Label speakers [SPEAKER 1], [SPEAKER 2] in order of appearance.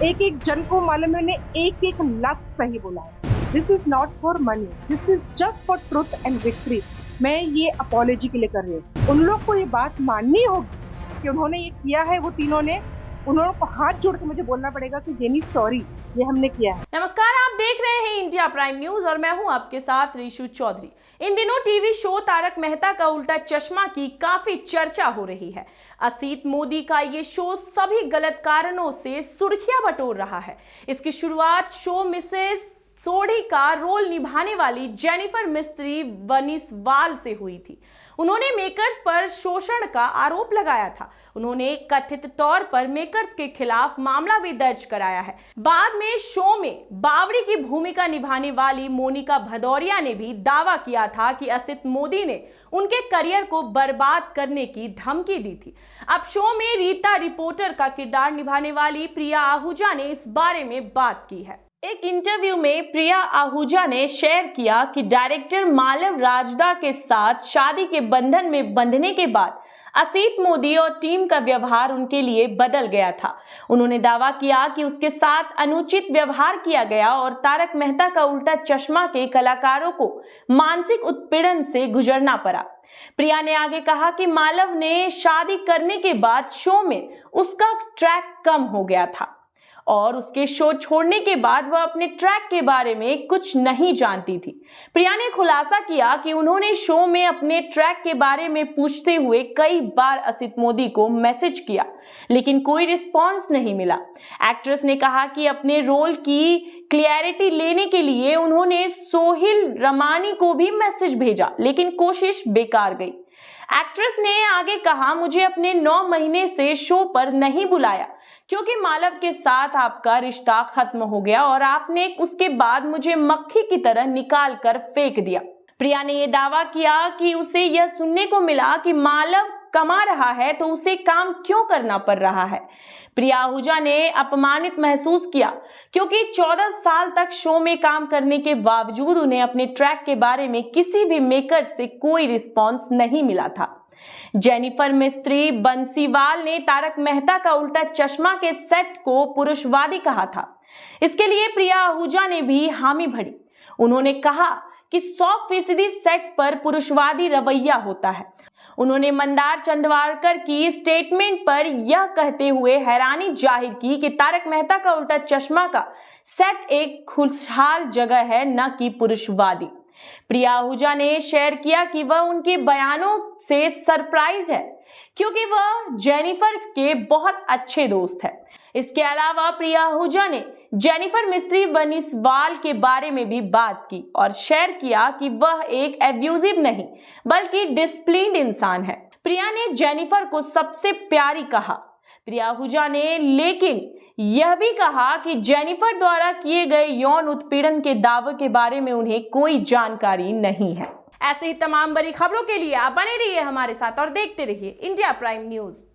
[SPEAKER 1] एक एक जन को मालूम है, उन्हें एक एक लाख सही बोला है। This is not for money, this is just for truth and victory. मैं ये अपॉलोजी के लिए कर रही हूँ। उन लोग को ये बात माननी होगी कि उन्होंने ये किया है। वो तीनों ने, उन्होंने को हाथ जोड़ के मुझे बोलना पड़ेगा कि जेनी सॉरी, ये हमने किया है।
[SPEAKER 2] नमस्कार, आप देख रहे हैं इंडिया प्राइम न्यूज और मैं हूं आपके साथ ऋषु चौधरी। इन दिनों टीवी शो तारक मेहता का उल्टा चश्मा की काफी चर्चा हो रही है। असित मोदी का ये शो सभी गलत कारणों से सुर्खियां बटोर रहा है। इसकी शुरुआत शो मिसेस सोढ़ी का रोल निभाने वाली जेनिफर मिस्त्री बनिसवाल से हुई थी। उन्होंने मेकर्स पर शोषण का आरोप लगाया था। उन्होंने कथित तौर पर मेकर्स के खिलाफ मामला भी दर्ज कराया है। बाद में शो में बावड़ी की भूमिका निभाने वाली मोनिका भदौरिया ने भी दावा किया था कि असित मोदी ने उनके करियर को बर्बाद करने की धमकी दी थी। अब शो में रीता रिपोर्टर का किरदार निभाने वाली प्रिया आहूजा ने इस बारे में बात की है। एक इंटरव्यू में प्रिया आहूजा ने शेयर किया कि डायरेक्टर मालव राजदा के साथ शादी के बंधन में बंधने के बाद असित मोदी और टीम का व्यवहार उनके लिए बदल गया था। उन्होंने दावा किया कि उसके साथ अनुचित व्यवहार किया गया और तारक मेहता का उल्टा चश्मा के कलाकारों को मानसिक उत्पीड़न से गुजरना पड़ा। प्रिया ने आगे कहा कि मालव ने शादी करने के बाद शो में उसका ट्रैक कम हो गया था और उसके शो छोड़ने के बाद वह अपने ट्रैक के बारे में कुछ नहीं जानती थी। प्रिया ने खुलासा किया कि उन्होंने शो में अपने ट्रैक के बारे में पूछते हुए कई बार असित मोदी को मैसेज किया, लेकिन कोई रिस्पॉन्स नहीं मिला। एक्ट्रेस ने कहा कि अपने रोल की क्लैरिटी लेने के लिए उन्होंने सोहिल रमानी को भी मैसेज भेजा, लेकिन कोशिश बेकार गई। एक्ट्रेस ने आगे कहा, मुझे अपने 9 महीने से शो पर नहीं बुलाया क्योंकि मालव के साथ आपका रिश्ता खत्म हो गया और आपने उसके बाद मुझे मक्खी की तरह निकाल कर फेंक दिया। प्रिया ने यह दावा किया कि उसे यह सुनने को मिला कि मालव कमा रहा है तो उसे काम क्यों करना पड़ रहा है। प्रिया आहूजा ने अपमानित महसूस किया क्योंकि 14 साल तक शो में काम करने के बावजूद उन्हें अपने ट्रैक के बारे में किसी भी मेकर से कोई रिस्पॉन्स नहीं मिला था। जेनिफर मिस्त्री बंसीवाल ने तारक मेहता का उल्टा चश्मा के सेट को पुरुषवादी कहा था। इसके लिए प्रिया आहूजा ने भी हामी भरी। उन्होंने कहा कि 100% सेट पर पुरुषवादी रवैया होता है। उन्होंने मंदार चंदवारकर की स्टेटमेंट पर यह कहते हुए हैरानी जाहिर की कि तारक मेहता का उल्टा चश्मा का सेट एक खुशहाल जगह है, न कि पुरुषवादी। प्रिया आहूजा ने शेयर किया कि वह उनके बयानों से सरप्राइज्ड है क्योंकि वह जेनिफर के बहुत अच्छे दोस्त हैं। इसके अलावा प्रिया आहूजा ने जेनिफर मिस्त्री बनिसवाल के बारे में भी बात की और शेयर किया कि वह एक एब्यूजिव नहीं बल्कि डिसिप्लिन्ड इंसान है। प्रिया ने जेनिफर को सबसे प्यारी कहा। प्रिया आहूजा ने लेकिन यह भी कहा कि जेनिफर द्वारा किए गए यौन उत्पीड़न के दावे के बारे में उन्हें कोई जानकारी नहीं है। ऐसे ही तमाम बड़ी खबरों के लिए आप बने रहिए हमारे साथ और देखते रहिए इंडिया प्राइम न्यूज।